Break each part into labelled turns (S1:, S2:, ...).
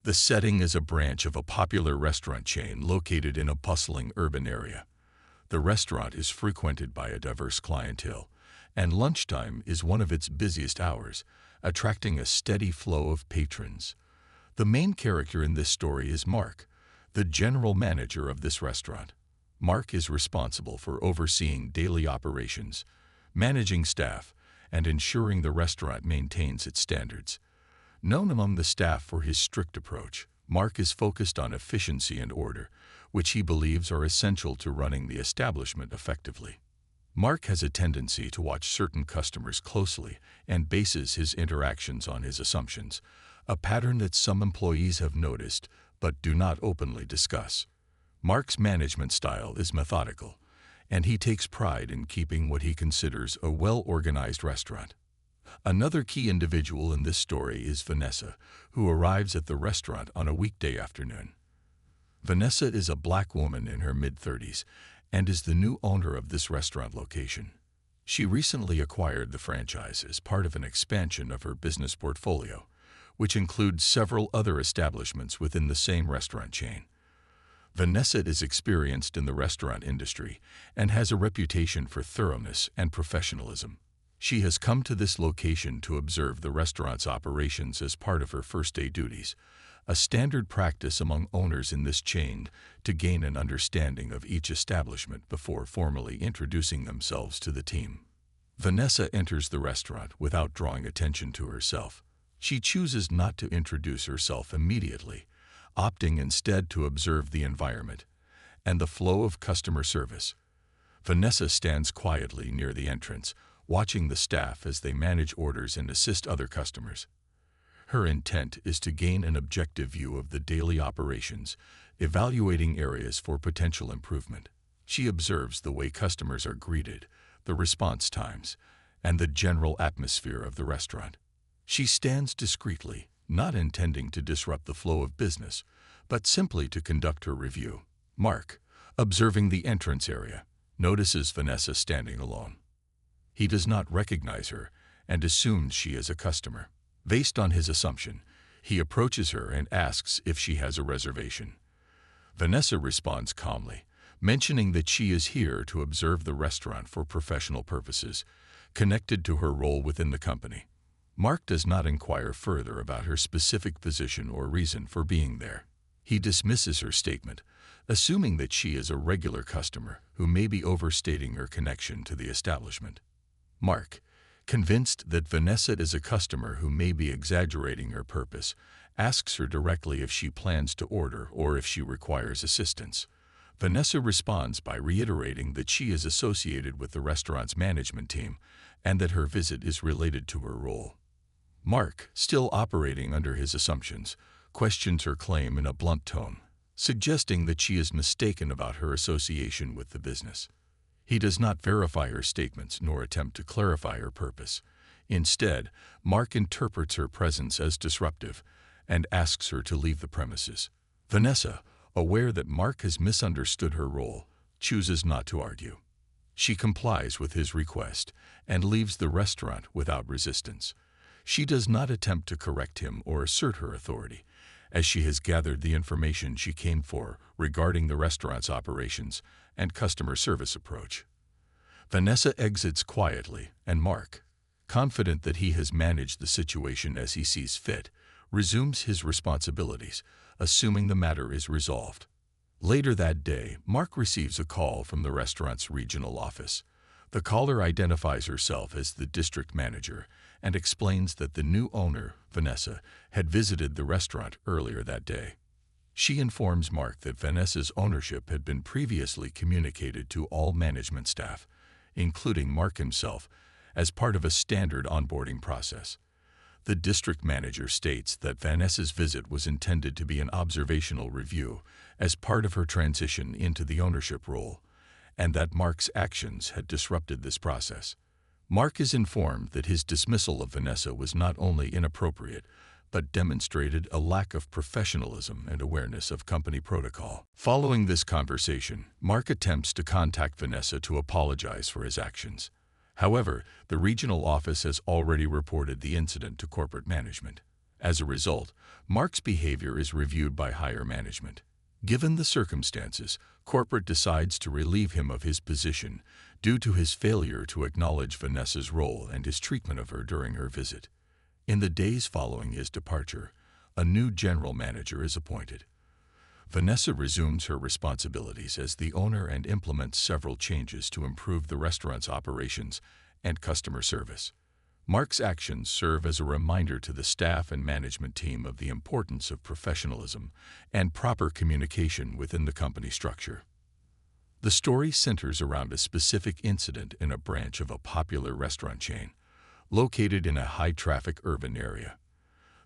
S1: The setting is a branch of a popular restaurant chain located in a bustling urban area. The restaurant is frequented by a diverse clientele, and lunchtime is one of its busiest hours, attracting a steady flow of patrons. The main character in this story is Mark, the general manager of this restaurant. Mark is responsible for overseeing daily operations, managing staff, and ensuring the restaurant maintains its standards. Known among the staff for his strict approach, Mark is focused on efficiency and order, which he believes are essential to running the establishment effectively. Mark has a tendency to watch certain customers closely and bases his interactions on his assumptions, a pattern that some employees have noticed but do not openly discuss. Mark's management style is methodical, and he takes pride in keeping what he considers a well-organized restaurant. Another key individual in this story is Vanessa, who arrives at the restaurant on a weekday afternoon. Vanessa is a black woman in her mid-30s and is the new owner of this restaurant location. She recently acquired the franchise as part of an expansion of her business portfolio, which includes several other establishments within the same restaurant chain. Vanessa is experienced in the restaurant industry and has a reputation for thoroughness and professionalism. She has come to this location to observe the restaurant's operations as part of her first-day duties, a standard practice among owners in this chain to gain an understanding of each establishment before formally introducing themselves to the team. Vanessa enters the restaurant without drawing attention to herself. She chooses not to introduce herself immediately, opting instead to observe the environment and the flow of customer service. Vanessa stands quietly near the entrance, watching the staff as they manage orders and assist other customers. Her intent is to gain an objective view of the daily operations, evaluating areas for potential improvement. She observes the way customers are greeted, the response times, and the general atmosphere of the restaurant. She stands discreetly, not intending to disrupt the flow of business, but simply to conduct her review. Mark, observing the entrance area, notices Vanessa standing alone. He does not recognize her and assumes she is a customer. Based on his assumption, he approaches her and asks if she has a reservation. Vanessa responds calmly, mentioning that she is here to observe the restaurant for professional purposes, connected to her role within the company. Mark does not inquire further about her specific position or reason for being there. He dismisses her statement, assuming that she is a regular customer who may be overstating her connection to the establishment. Mark, convinced that Vanessa is a customer who may be exaggerating her purpose, asks her directly if she plans to order or if she requires assistance. Vanessa responds by reiterating that she is associated with the restaurant's management team and that her visit is related to her role. Mark, still operating under his assumptions, questions her claim in a blunt tone, suggesting that she is mistaken about her association with the business. He does not verify her statements nor attempt to clarify her purpose. Instead, Mark interprets her presence as disruptive and asks her to leave the premises. Vanessa, aware that Mark has misunderstood her role, chooses not to argue. She complies with his request and leaves the restaurant without resistance. She does not attempt to correct him or assert her authority, as she has gathered the information she came for regarding the restaurant's operations and customer service approach. Vanessa exits quietly, and Mark, confident that he has managed the situation as he sees fit, resumes his responsibilities, assuming the matter is resolved. Later that day, Mark receives a call from the restaurant's regional office. The caller identifies herself as the district manager and explains that the new owner, Vanessa, had visited the restaurant earlier that day. She informs Mark that Vanessa's ownership had been previously communicated to all management staff, including Mark himself, as part of a standard onboarding process. The district manager states that Vanessa's visit was intended to be an observational review as part of her transition into the ownership role, and that Mark's actions had disrupted this process. Mark is informed that his dismissal of Vanessa was not only inappropriate, but demonstrated a lack of professionalism and awareness of company protocol. Following this conversation, Mark attempts to contact Vanessa to apologize for his actions. However, the regional office has already reported the incident to corporate management. As a result, Mark's behavior is reviewed by higher management. Given the circumstances, corporate decides to relieve him of his position due to his failure to acknowledge Vanessa's role and his treatment of her during her visit. In the days following his departure, a new general manager is appointed. Vanessa resumes her responsibilities as the owner and implements several changes to improve the restaurant's operations and customer service. Mark's actions serve as a reminder to the staff and management team of the importance of professionalism and proper communication within the company structure. The story centers around a specific incident in a branch of a popular restaurant chain, located in a high-traffic urban area.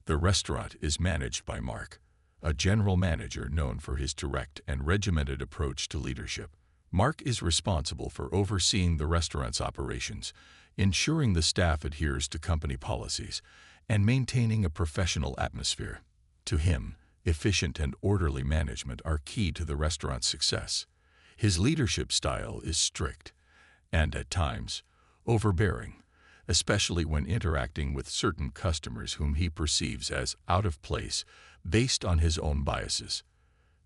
S1: The restaurant is managed by Mark, a general manager known for his direct and regimented approach to leadership. Mark is responsible for overseeing the restaurant's operations, ensuring the staff adheres to company policies, and maintaining a professional atmosphere. To him, efficient and orderly management are key to the restaurant's success. His leadership style is strict and, at times, overbearing, especially when interacting with certain customers whom he perceives as out of place based on his own biases.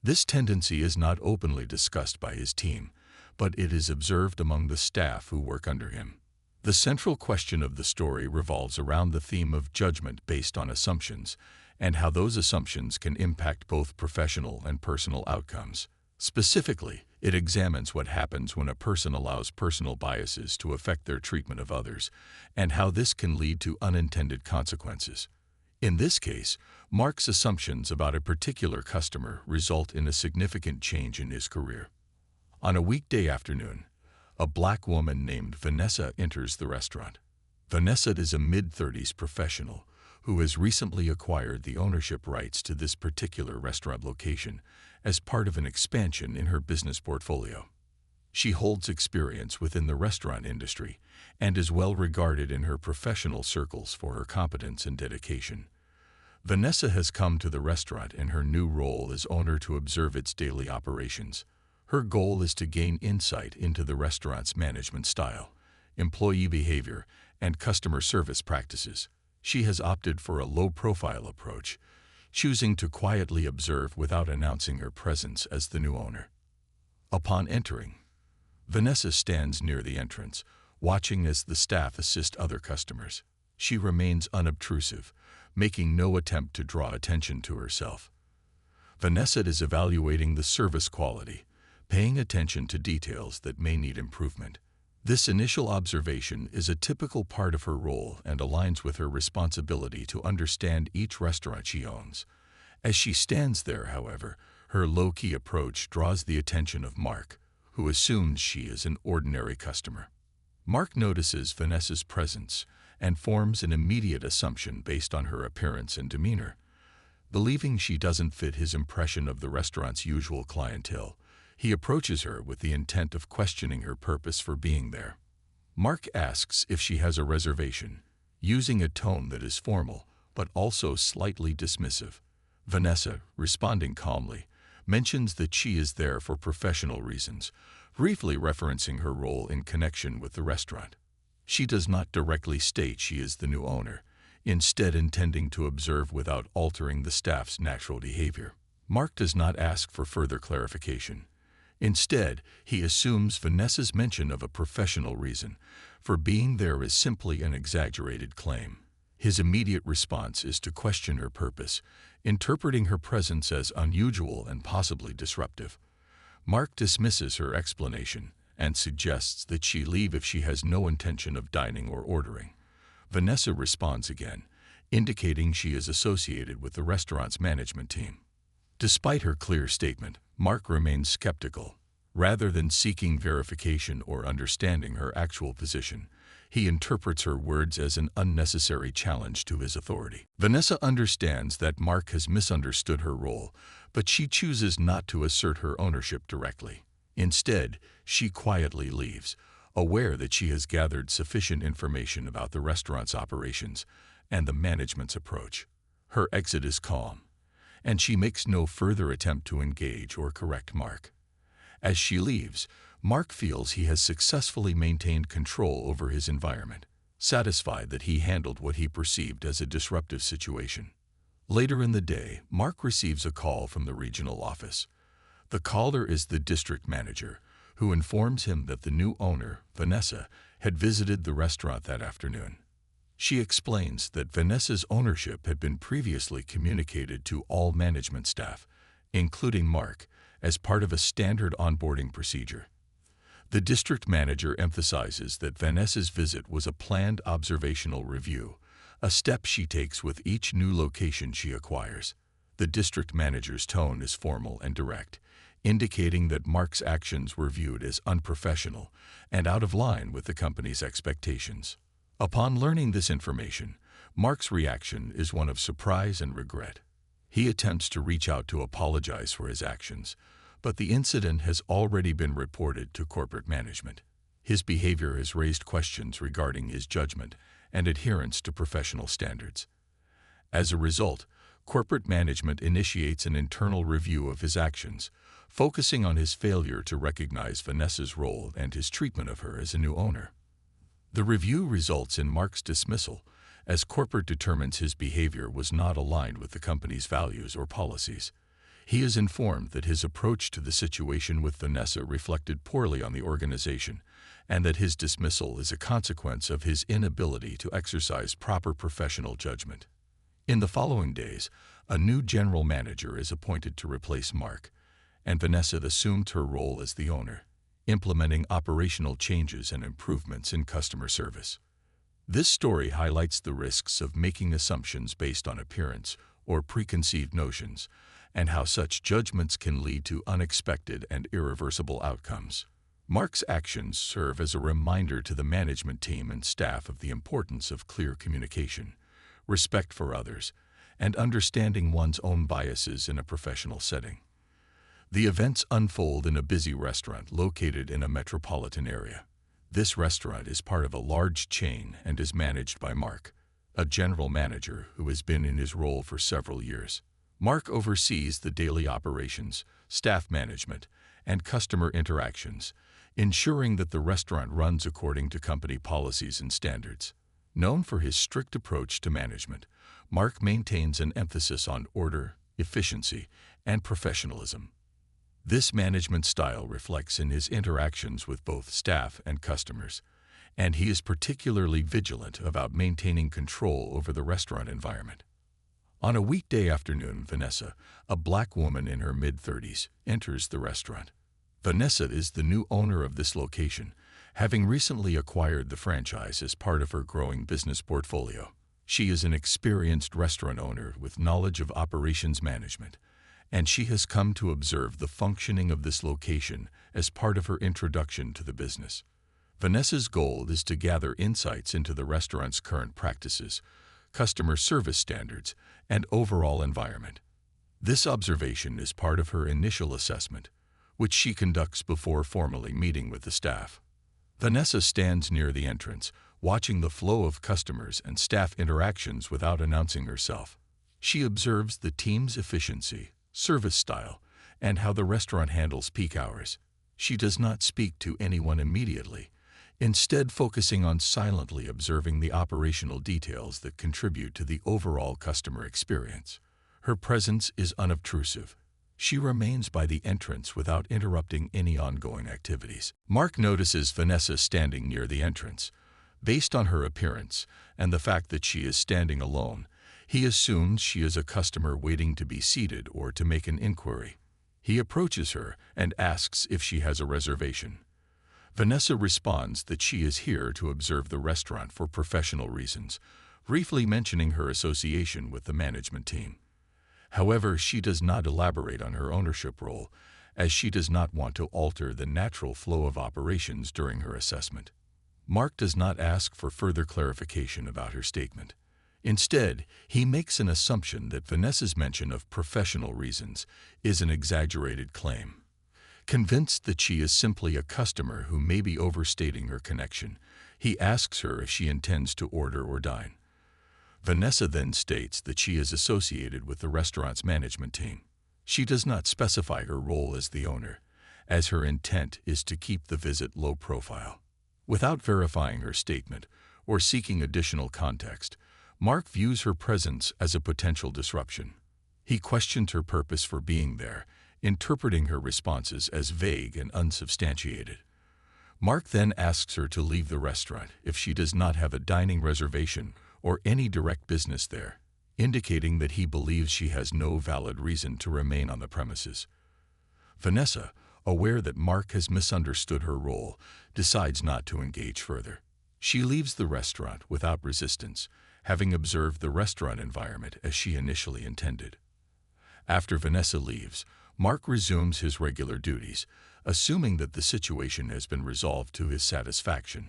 S1: This tendency is not openly discussed by his team, but it is observed among the staff who work under him. The central question of the story revolves around the theme of judgment based on assumptions and how those assumptions can impact both professional and personal outcomes. Specifically, it examines what happens when a person allows personal biases to affect their treatment of others and how this can lead to unintended consequences. In this case, Mark's assumptions about a particular customer result in a significant change in his career. On a weekday afternoon, a black woman named Vanessa enters the restaurant. Vanessa is a mid-30s professional who has recently acquired the ownership rights to this particular restaurant location as part of an expansion in her business portfolio. She holds experience within the restaurant industry and is well regarded in her professional circles for her competence and dedication. Vanessa has come to the restaurant in her new role as owner to observe its daily operations. Her goal is to gain insight into the restaurant's management style, employee behavior, and customer service practices. She has opted for a low-profile approach, choosing to quietly observe without announcing her presence as the new owner. Upon entering, Vanessa stands near the entrance, watching as the staff assist other customers. She remains unobtrusive, making no attempt to draw attention to herself. Vanessa is evaluating the service quality, paying attention to details that may need improvement. This initial observation is a typical part of her role and aligns with her responsibility to understand each restaurant she owns. As she stands there, however, her low-key approach draws the attention of Mark, who assumes she is an ordinary customer. Mark notices Vanessa's presence and forms an immediate assumption based on her appearance and demeanor. Believing she doesn't fit his impression of the restaurant's usual clientele, he approaches her with the intent of questioning her purpose for being there. Mark asks if she has a reservation, using a tone that is formal but also slightly dismissive. Vanessa, responding calmly, mentions that she is there for professional reasons, briefly referencing her role in connection with the restaurant. She does not directly state she is the new owner, instead intending to observe without altering the staff's natural behavior. Mark does not ask for further clarification. Instead, he assumes Vanessa's mention of a professional reason for being there is simply an exaggerated claim. His immediate response is to question her purpose, interpreting her presence as unusual and possibly disruptive. Mark dismisses her explanation and suggests that she leave if she has no intention of dining or ordering. Vanessa responds again, indicating she is associated with the restaurant's management team. Despite her clear statement, Mark remains skeptical. Rather than seeking verification or understanding her actual position, he interprets her words as an unnecessary challenge to his authority. Vanessa understands that Mark has misunderstood her role, but she chooses not to assert her ownership directly. Instead, she quietly leaves, aware that she has gathered sufficient information about the restaurant's operations and the management's approach. Her exit is calm, and she makes no further attempt to engage or correct Mark. As she leaves, Mark feels he has successfully maintained control over his environment, satisfied that he handled what he perceived as a disruptive situation. Later in the day, Mark receives a call from the regional office. The caller is the district manager, who informs him that the new owner, Vanessa, had visited the restaurant that afternoon. She explains that Vanessa's ownership had been previously communicated to all management staff, including Mark, as part of a standard onboarding procedure. The district manager emphasizes that Vanessa's visit was a planned observational review, a step she takes with each new location she acquires. The district manager's tone is formal and direct, indicating that Mark's actions were viewed as unprofessional and out of line with the company's expectations. Upon learning this information, Mark's reaction is one of surprise and regret. He attempts to reach out to apologize for his actions, but the incident has already been reported to corporate management. His behavior has raised questions regarding his judgment and adherence to professional standards. As a result, corporate management initiates an internal review of his actions, focusing on his failure to recognize Vanessa's role and his treatment of her as a new owner. The review results in Mark's dismissal, as corporate determines his behavior was not aligned with the company's values or policies. He is informed that his approach to the situation with Vanessa reflected poorly on the organization, and that his dismissal is a consequence of his inability to exercise proper professional judgment. In the following days, a new general manager is appointed to replace Mark, and Vanessa assumed her role as the owner, implementing operational changes and improvements in customer service. This story highlights the risks of making assumptions based on appearance or preconceived notions, and how such judgments can lead to unexpected and irreversible outcomes. Mark's actions serve as a reminder to the management team and staff of the importance of clear communication, respect for others, and understanding one's own biases in a professional setting. The events unfold in a busy restaurant located in a metropolitan area. This restaurant is part of a large chain and is managed by Mark, a general manager who has been in his role for several years. Mark oversees the daily operations, staff management, and customer interactions, ensuring that the restaurant runs according to company policies and standards. Known for his strict approach to management, Mark maintains an emphasis on order, efficiency, and professionalism. This management style reflects in his interactions with both staff and customers, and he is particularly vigilant about maintaining control over the restaurant environment. On a weekday afternoon, Vanessa, a black woman in her mid-30s, enters the restaurant. Vanessa is the new owner of this location, having recently acquired the franchise as part of her growing business portfolio. She is an experienced restaurant owner with knowledge of operations management, and she has come to observe the functioning of this location as part of her introduction to the business. Vanessa's goal is to gather insights into the restaurant's current practices, customer service standards, and overall environment. This observation is part of her initial assessment, which she conducts before formally meeting with the staff. Vanessa stands near the entrance, watching the flow of customers and staff interactions without announcing herself. She observes the team's efficiency, service style, and how the restaurant handles peak hours. She does not speak to anyone immediately, instead focusing on silently observing the operational details that contribute to the overall customer experience. Her presence is unobtrusive. She remains by the entrance without interrupting any ongoing activities. Mark notices Vanessa standing near the entrance. Based on her appearance and the fact that she is standing alone, he assumes she is a customer waiting to be seated or to make an inquiry. He approaches her and asks if she has a reservation. Vanessa responds that she is here to observe the restaurant for professional reasons, briefly mentioning her association with the management team. However, she does not elaborate on her ownership role, as she does not want to alter the natural flow of operations during her assessment. Mark does not ask for further clarification about her statement. Instead, he makes an assumption that Vanessa's mention of professional reasons is an exaggerated claim. Convinced that she is simply a customer who may be overstating her connection, he asks her if she intends to order or dine. Vanessa then states that she is associated with the restaurant's management team. She does not specify her role as the owner, as her intent is to keep the visit low profile. Without verifying her statement or seeking additional context, Mark views her presence as a potential disruption. He questions her purpose for being there, interpreting her responses as vague and unsubstantiated. Mark then asks her to leave the restaurant if she does not have a dining reservation or any direct business there, indicating that he believes she has no valid reason to remain on the premises. Vanessa, aware that Mark has misunderstood her role, decides not to engage further. She leaves the restaurant without resistance, having observed the restaurant environment as she initially intended. After Vanessa leaves, Mark resumes his regular duties, assuming that the situation has been resolved to his satisfaction.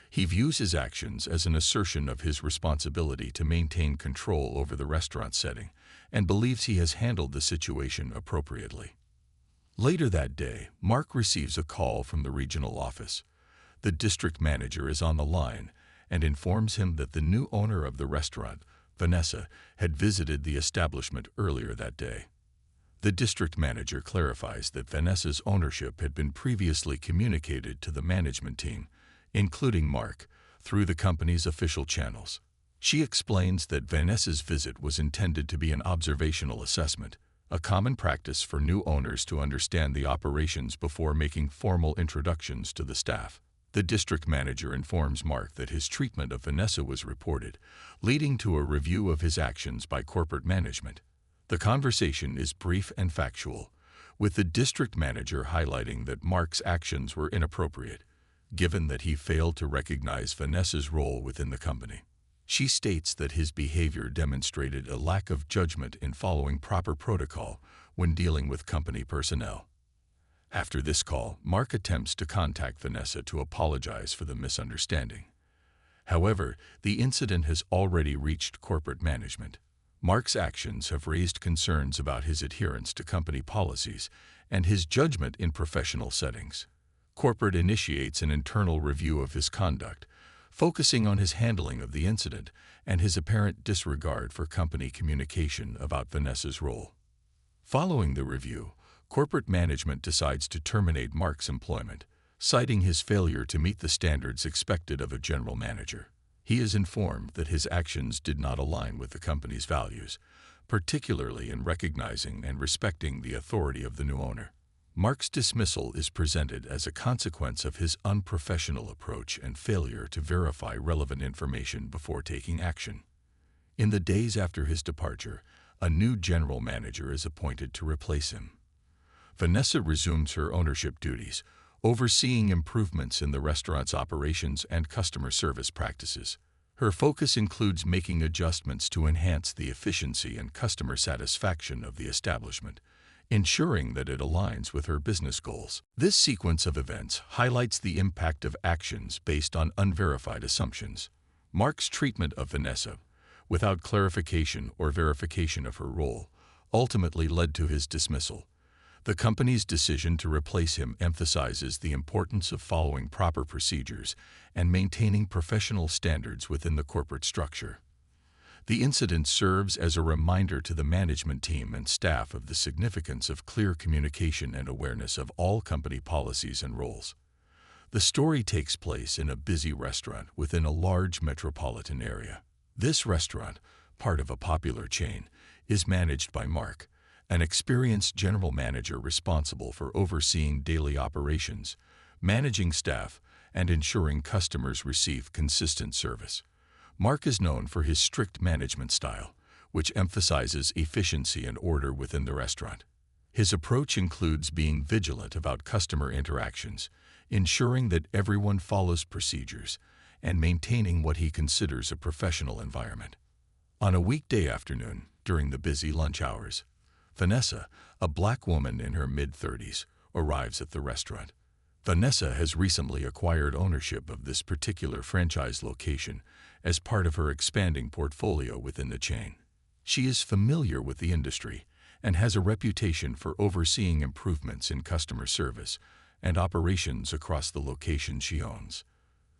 S1: He views his actions as an assertion of his responsibility to maintain control over the restaurant setting and believes he has handled the situation appropriately. Later that day, Mark receives a call from the regional office. The district manager is on the line and informs him that the new owner of the restaurant, Vanessa, had visited the establishment earlier that day. The district manager clarifies that Vanessa's ownership had been previously communicated to the management team, including Mark, through the company's official channels. She explains that Vanessa's visit was intended to be an observational assessment, a common practice for new owners to understand the operations before making formal introductions to the staff. The district manager informs Mark that his treatment of Vanessa was reported, leading to a review of his actions by corporate management. The conversation is brief and factual, with the district manager highlighting that Mark's actions were inappropriate, given that he failed to recognize Vanessa's role within the company. She states that his behavior demonstrated a lack of judgment in following proper protocol when dealing with company personnel. After this call, Mark attempts to contact Vanessa to apologize for the misunderstanding. However, the incident has already reached corporate management. Mark's actions have raised concerns about his adherence to company policies and his judgment in professional settings. Corporate initiates an internal review of his conduct, focusing on his handling of the incident and his apparent disregard for company communication about Vanessa's role. Following the review, corporate management decides to terminate Mark's employment, citing his failure to meet the standards expected of a general manager. He is informed that his actions did not align with the company's values, particularly in recognizing and respecting the authority of the new owner. Mark's dismissal is presented as a consequence of his unprofessional approach and failure to verify relevant information before taking action. In the days after his departure, a new general manager is appointed to replace him. Vanessa resumes her ownership duties, overseeing improvements in the restaurant's operations and customer service practices. Her focus includes making adjustments to enhance the efficiency and customer satisfaction of the establishment, ensuring that it aligns with her business goals. This sequence of events highlights the impact of actions based on unverified assumptions. Mark's treatment of Vanessa, without clarification or verification of her role, ultimately led to his dismissal. The company's decision to replace him emphasizes the importance of following proper procedures and maintaining professional standards within the corporate structure. The incident serves as a reminder to the management team and staff of the significance of clear communication and awareness of all company policies and roles. The story takes place in a busy restaurant within a large metropolitan area. This restaurant, part of a popular chain, is managed by Mark, an experienced general manager responsible for overseeing daily operations, managing staff, and ensuring customers receive consistent service. Mark is known for his strict management style, which emphasizes efficiency and order within the restaurant. His approach includes being vigilant about customer interactions, ensuring that everyone follows procedures, and maintaining what he considers a professional environment. On a weekday afternoon, during the busy lunch hours, Vanessa, a black woman in her mid-30s, arrives at the restaurant. Vanessa has recently acquired ownership of this particular franchise location as part of her expanding portfolio within the chain. She is familiar with the industry and has a reputation for overseeing improvements in customer service and operations across the locations she owns.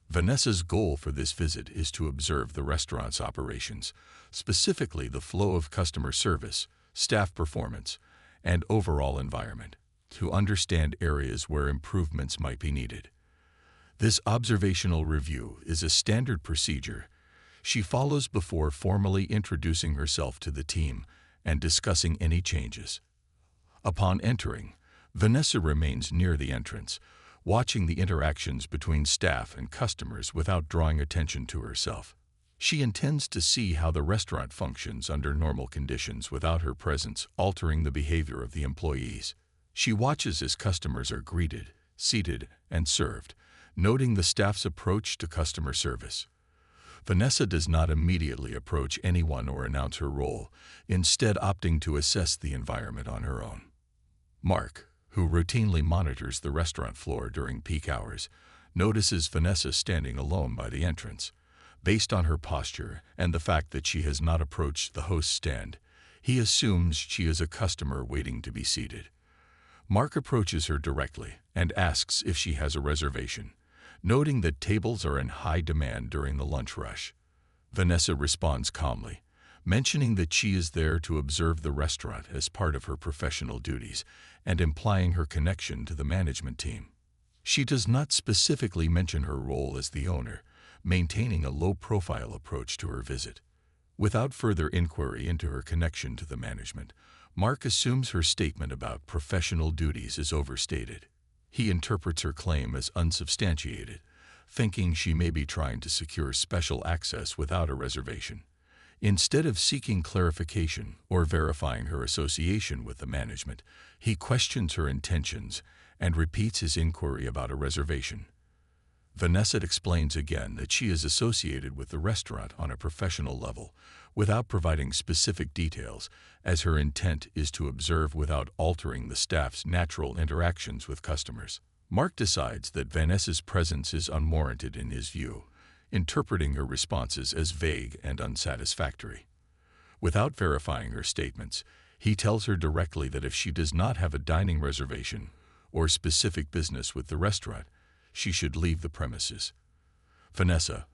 S1: Vanessa's goal for this visit is to observe the restaurant's operations, specifically the flow of customer service, staff performance, and overall environment, to understand areas where improvements might be needed. This observational review is a standard procedure She follows before formally introducing herself to the team and discussing any changes. Upon entering, Vanessa remains near the entrance, watching the interactions between staff and customers without drawing attention to herself. She intends to see how the restaurant functions under normal conditions without her presence altering the behavior of the employees. She watches as customers are greeted, seated, and served, noting the staff's approach to customer service. Vanessa does not immediately approach anyone or announce her role, instead opting to assess the environment on her own. Mark, who routinely monitors the restaurant floor during peak hours, notices Vanessa standing alone by the entrance. Based on her posture and the fact that she has not approached the host's stand, he assumes she is a customer waiting to be seated. Mark approaches her directly and asks if she has a reservation, noting that tables are in high demand during the lunch rush. Vanessa responds calmly, mentioning that she is there to observe the restaurant as part of her professional duties and implying her connection to the management team. She does not specifically mention her role as the owner, maintaining a low-profile approach to her visit. Without further inquiry into her connection to the management, Mark assumes her statement about professional duties is overstated. He interprets her claim as unsubstantiated, thinking she may be trying to secure special access without a reservation. Instead of seeking clarification or verifying her association with the management, he questions her intentions and repeats his inquiry about a reservation. Vanessa explains again that she is associated with the restaurant on a professional level, without providing specific details, as her intent is to observe without altering the staff's natural interactions with customers. Mark decides that Vanessa's presence is unwarranted in his view, interpreting her responses as vague and unsatisfactory. Without verifying her statements, he tells her directly that if she does not have a dining reservation or specific business with the restaurant, she should leave the premises. Vanessa,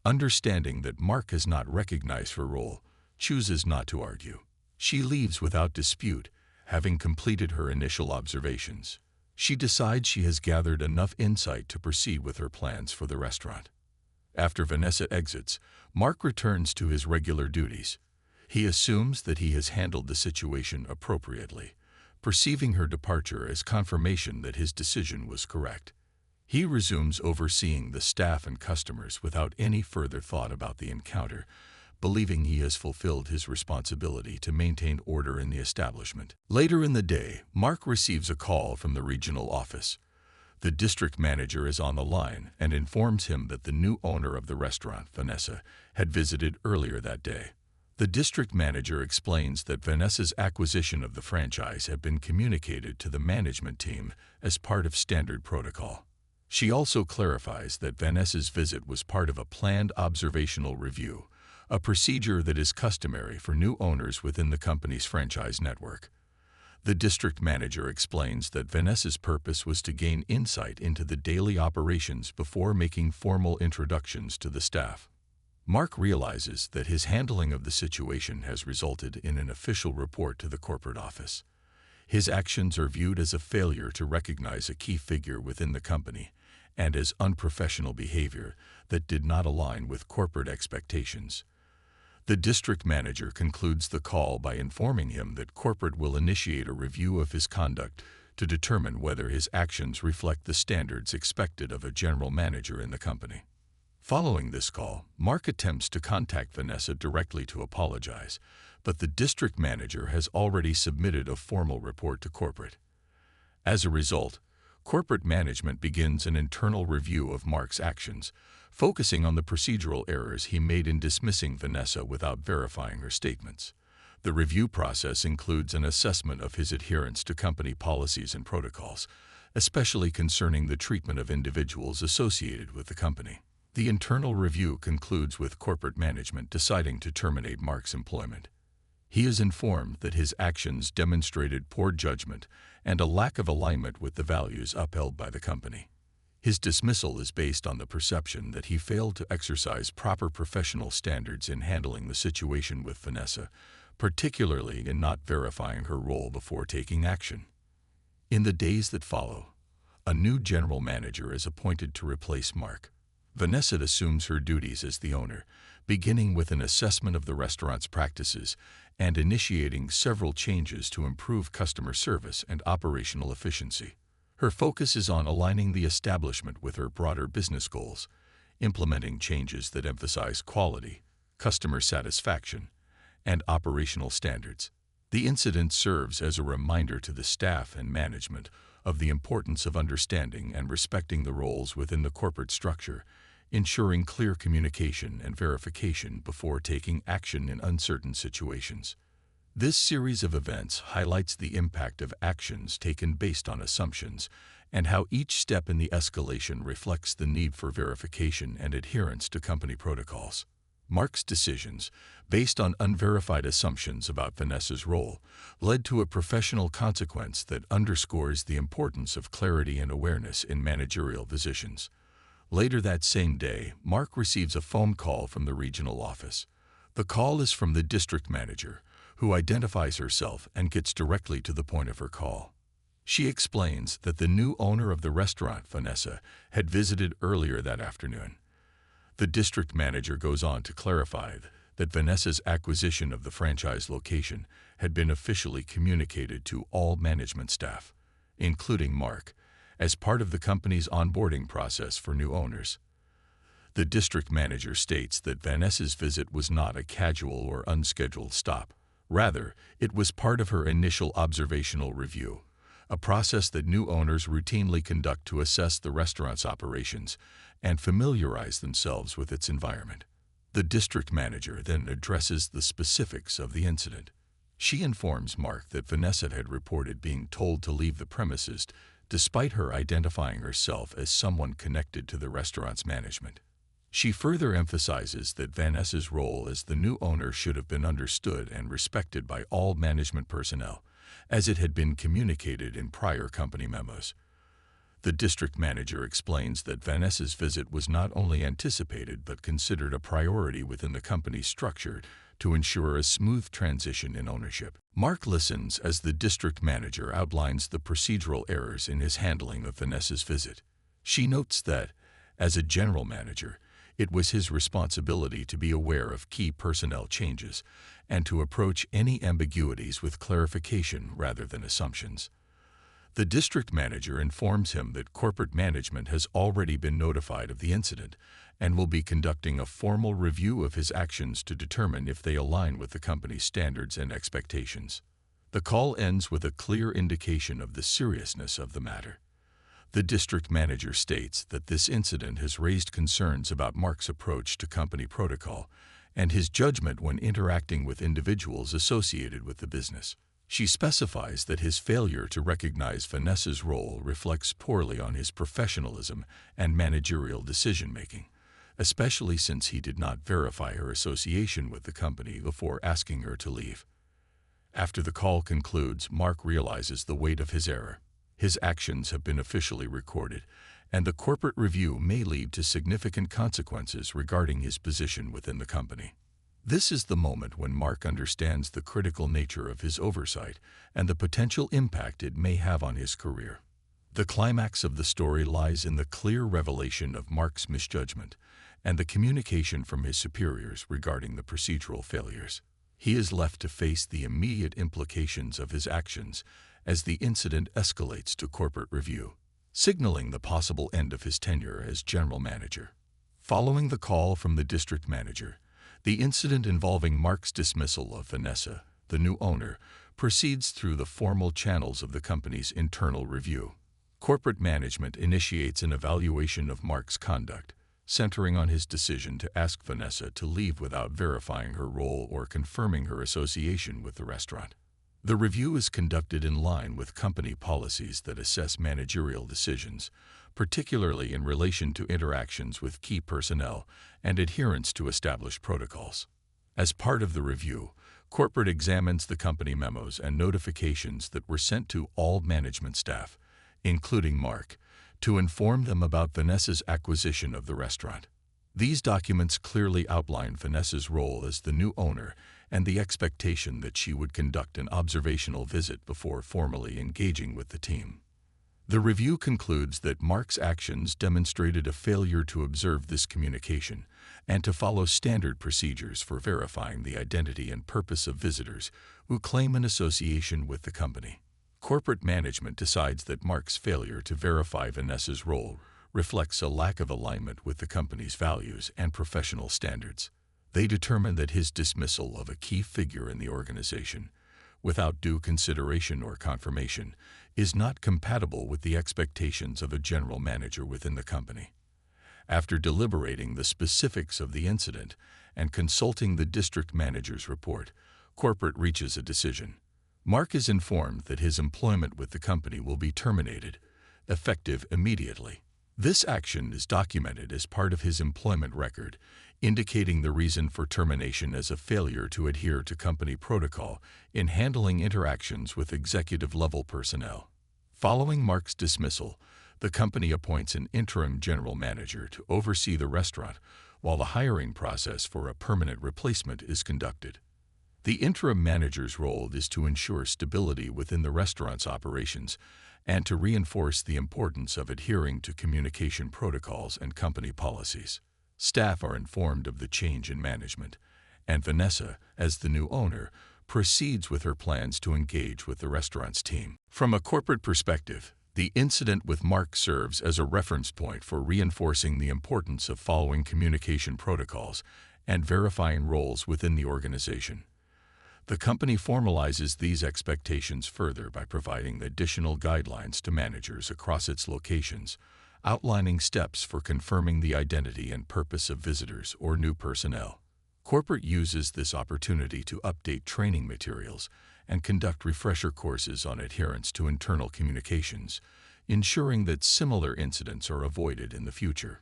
S1: understanding that Mark has not recognized her role, chooses not to argue. She leaves without dispute, having completed her initial observations. She decides she has gathered enough insight to proceed with her plans for the restaurant. After Vanessa exits, Mark returns to his regular duties. He assumes that he has handled the situation appropriately, perceiving her departure as confirmation that his decision was correct. He resumes overseeing the staff and customers without any further thought about the encounter, believing he has fulfilled his responsibility to maintain order in the establishment. Later in the day, Mark receives a call from the regional office. The district manager is on the line and informs him that the new owner of the restaurant, Vanessa, had visited earlier that day. The district manager explains that Vanessa's acquisition of the franchise had been communicated to the management team as part of standard protocol. She also clarifies that Vanessa's visit was part of a planned observational review, a procedure that is customary for new owners within the company's franchise network. The district manager explains that Vanessa's purpose was to gain insight into the daily operations before making formal introductions to the staff. Mark realizes that his handling of the situation has resulted in an official report to the corporate office. His actions are viewed as a failure to recognize a key figure within the company and as unprofessional behavior that did not align with corporate expectations. The district manager concludes the call by informing him that corporate will initiate a review of his conduct to determine whether his actions reflect the standards expected of a general manager in the company. Following this call, Mark attempts to contact Vanessa directly to apologize, but the district manager has already submitted a formal report to corporate. As a result, corporate management begins an internal review of Mark's actions, focusing on the procedural errors he made in dismissing Vanessa without verifying her statements. The review process includes an assessment of his adherence to company policies and protocols, especially concerning the treatment of individuals associated with the company. The internal review concludes with corporate management deciding to terminate Mark's employment. He is informed that his actions demonstrated poor judgment and a lack of alignment with the values upheld by the company. His dismissal is based on the perception that he failed to exercise proper professional standards in handling the situation with Vanessa, particularly in not verifying her role before taking action. In the days that follow, a new general manager is appointed to replace Mark. Vanessa assumes her duties as the owner, beginning with an assessment of the restaurant's practices and initiating several changes to improve customer service and operational efficiency. Her focus is on aligning the establishment with her broader business goals, implementing changes that emphasize quality, customer satisfaction, and operational standards. The incident serves as a reminder to the staff and management of the importance of understanding and respecting the roles within the corporate structure, ensuring clear communication and verification before taking action in uncertain situations. This series of events highlights the impact of actions taken based on assumptions and how each step in the escalation reflects the need for verification and adherence to company protocols. Mark's decisions, based on unverified assumptions about Vanessa's role, led to a professional consequence that underscores the importance of clarity and awareness in managerial positions. Later that same day, Mark receives a phone call from the regional office. The call is from the district manager, who identifies herself and gets directly to the point of her call. She explains that the new owner of the restaurant, Vanessa, had visited earlier that afternoon. The district manager goes on to clarify that Vanessa's acquisition of the franchise location had been officially communicated to all management staff, including Mark, as part of the company's onboarding process for new owners. The district manager states that Vanessa's visit was not a casual or unscheduled stop. Rather, it was part of her initial observational review, a process that new owners routinely conduct to assess the restaurant's operations and familiarize themselves with its environment. The district manager then addresses the specifics of the incident. She informs Mark that Vanessa had reported being told to leave the premises despite her identifying herself as someone connected to the restaurant's management. She further emphasizes that Vanessa's role as the new owner should have been understood and respected by all management personnel, as it had been communicated in prior company memos. The district manager explains that Vanessa's visit was not only anticipated but considered a priority within the company's structure to ensure a smooth transition in ownership. Mark listens as the district manager outlines the procedural errors in his handling of Vanessa's visit. She notes that, as a general manager, it was his responsibility to be aware of key personnel changes and to approach any ambiguities with clarification rather than assumptions. The district manager informs him that corporate management has already been notified of the incident and will be conducting a formal review of his actions to determine if they align with the company's standards and expectations. The call ends with a clear indication of the seriousness of the matter. The district manager states that this incident has raised concerns about Mark's approach to company protocol and his judgment when interacting with individuals associated with the business. She specifies that his failure to recognize Vanessa's role reflects poorly on his professionalism and managerial decision-making, especially since he did not verify her association with the company before asking her to leave. After the call concludes, Mark realizes the weight of his error. His actions have been officially recorded, and the corporate review may lead to significant consequences regarding his position within the company. This is the moment when Mark understands the critical nature of his oversight and the potential impact it may have on his career. The climax of the story lies in the clear revelation of Mark's misjudgment and the communication from his superiors regarding the procedural failures. He is left to face the immediate implications of his actions as the incident escalates to corporate review, signaling the possible end of his tenure as general manager. Following the call from the district manager, the incident involving Mark's dismissal of Vanessa, the new owner, proceeds through the formal channels of the company's internal review. Corporate management initiates an evaluation of Mark's conduct, centering on his decision to ask Vanessa to leave without verifying her role or confirming her association with the restaurant. The review is conducted in line with company policies that assess managerial decisions, particularly in relation to interactions with key personnel and adherence to established protocols. As part of the review, corporate examines the company memos and notifications that were sent to all management staff, including Mark, to inform them about Vanessa's acquisition of the restaurant. These documents clearly outline Vanessa's role as the new owner and the expectation that she would conduct an observational visit before formally engaging with the team. The review concludes that Mark's actions demonstrated a failure to observe this communication and to follow standard procedures for verifying the identity and purpose of visitors who claim an association with the company. Corporate management decides that Mark's failure to verify Vanessa's role reflects a lack of alignment with the company's values and professional standards. They determine that his dismissal of a key figure in the organization, without due consideration or confirmation, is not compatible with the expectations of a general manager within the company. After deliberating the specifics of the incident and consulting the district manager's report, corporate reaches a decision. Mark is informed that his employment with the company will be terminated, effective immediately. This action is documented as part of his employment record, indicating the reason for termination as a failure to adhere to company protocol in handling interactions with executive-level personnel. Following Mark's dismissal, the company appoints an interim general manager to oversee the restaurant while the hiring process for a permanent replacement is conducted. The interim manager's role is to ensure stability within the restaurant's operations and to reinforce the importance of adhering to communication protocols and company policies. Staff are informed of the change in management, and Vanessa, as the new owner, proceeds with her plans to engage with the restaurant's team. From a corporate perspective, the incident with Mark serves as a reference point for reinforcing the importance of following communication protocols and verifying roles within the organization. The company formalizes these expectations further by providing additional guidelines to managers across its locations, outlining steps for confirming the identity and purpose of visitors or new personnel. Corporate uses this opportunity to update training materials and conduct refresher courses on adherence to internal communications, ensuring that similar incidents are avoided in the future.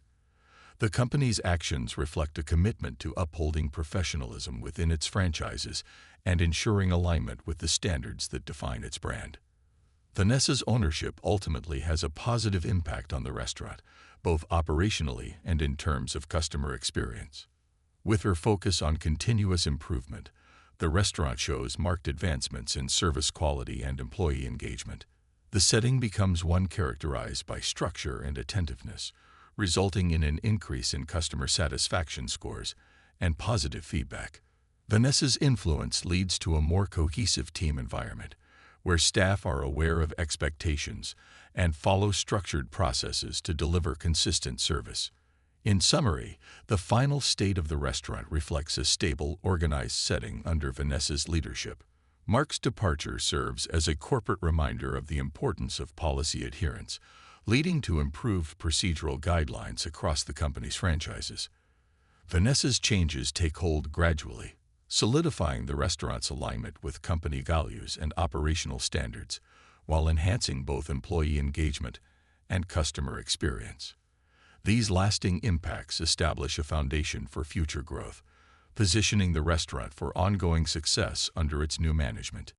S1: The company's actions reflect a commitment to upholding professionalism within its franchises and ensuring alignment with the standards that define its brand. Vanessa's ownership ultimately has a positive impact on the restaurant, both operationally and in terms of customer experience. With her focus on continuous improvement, the restaurant shows marked advancements in service quality and employee engagement. The setting becomes one characterized by structure and attentiveness, resulting in an increase in customer satisfaction scores and positive feedback. Vanessa's influence leads to a more cohesive team environment, where staff are aware of expectations and follow structured processes to deliver consistent service. In summary, the final state of the restaurant reflects a stable, organized setting under Vanessa's leadership. Mark's departure serves as a corporate reminder of the importance of policy adherence, leading to improved procedural guidelines across the company's franchises. Vanessa's changes take hold gradually, solidifying the restaurant's alignment with company values and operational standards, while enhancing both employee engagement and customer experience. These lasting impacts establish a foundation for future growth, positioning the restaurant for ongoing success under its new management.